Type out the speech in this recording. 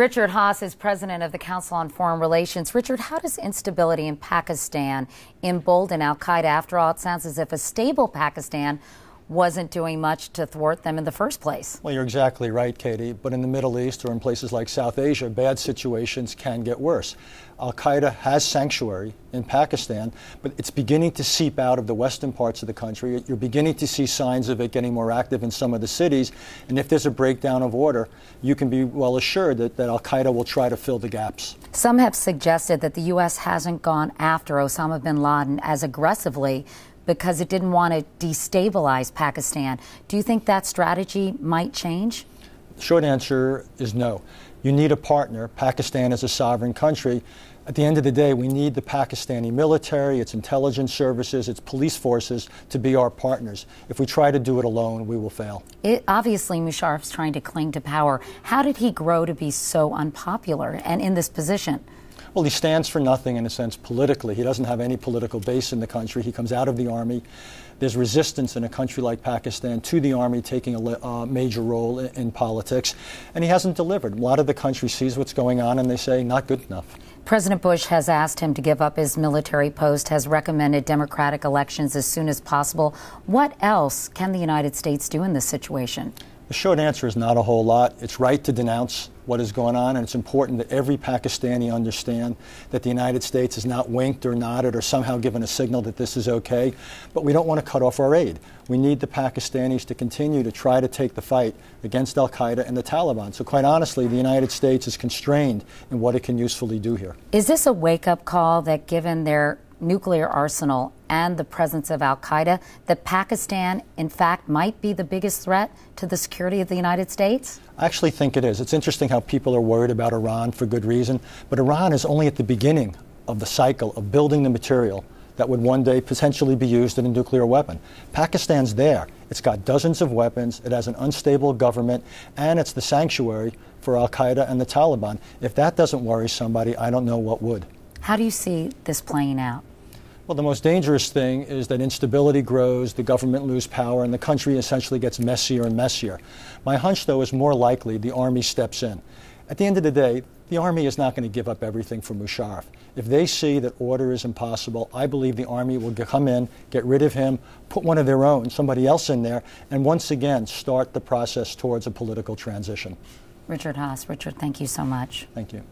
Richard Haass is president of the Council on Foreign Relations. Richard, how does instability in Pakistan embolden al-Qaeda? After all, it sounds as if a stable Pakistan wasn't doing much to thwart them in the first place. Well, you're exactly right, Katie. But in the Middle East or in places like South Asia, bad situations can get worse. Al-Qaeda has sanctuary in Pakistan, but it's beginning to seep out of the western parts of the country. You're beginning to see signs of it getting more active in some of the cities. And if there's a breakdown of order, you can be well assured that Al-Qaeda will try to fill the gaps. Some have suggested that the U.S. hasn't gone after Osama bin Laden as aggressively because it didn't want to destabilize Pakistan. Do you think that strategy might change? The short answer is no. You need a partner. Pakistan is a sovereign country. At the end of the day, we need the Pakistani military, its intelligence services, its police forces to be our partners. If we try to do it alone, we will fail. Obviously, Musharraf's trying to cling to power. How did he grow to be so unpopular and in this position? Well, he stands for nothing in a sense politically. He doesn't have any political base in the country. He comes out of the army. There's resistance in a country like Pakistan to the army taking a major role in politics, and he hasn't delivered. A lot of the country sees what's going on and they say, not good enough. President Bush has asked him to give up his military post, has recommended democratic elections as soon as possible. What else can the United States do in this situation? The short answer is not a whole lot. It's right to denounce what is going on, and it's important that every Pakistani understand that the United States has not winked or nodded or somehow given a signal that this is okay, but we don't want to cut off our aid. We need the Pakistanis to continue to try to take the fight against al-Qaeda and the Taliban. So quite honestly, the United States is constrained in what it can usefully do here. Is this a wake-up call that given their nuclear arsenal and the presence of al-Qaeda, that Pakistan, in fact, might be the biggest threat to the security of the United States? I actually think it is. It's interesting how people are worried about Iran for good reason, but Iran is only at the beginning of the cycle of building the material that would one day potentially be used in a nuclear weapon. Pakistan's there. It's got dozens of weapons, it has an unstable government, and it's the sanctuary for al-Qaeda and the Taliban. If that doesn't worry somebody, I don't know what would. How do you see this playing out? Well, the most dangerous thing is that instability grows, the government loses power, and the country essentially gets messier and messier. My hunch, though, is more likely the army steps in. At the end of the day, the army is not going to give up everything for Musharraf. If they see that order is impossible, I believe the army will come in, get rid of him, put one of their own, somebody else in there, and once again start the process towards a political transition. Richard Haass. Richard, thank you so much. Thank you.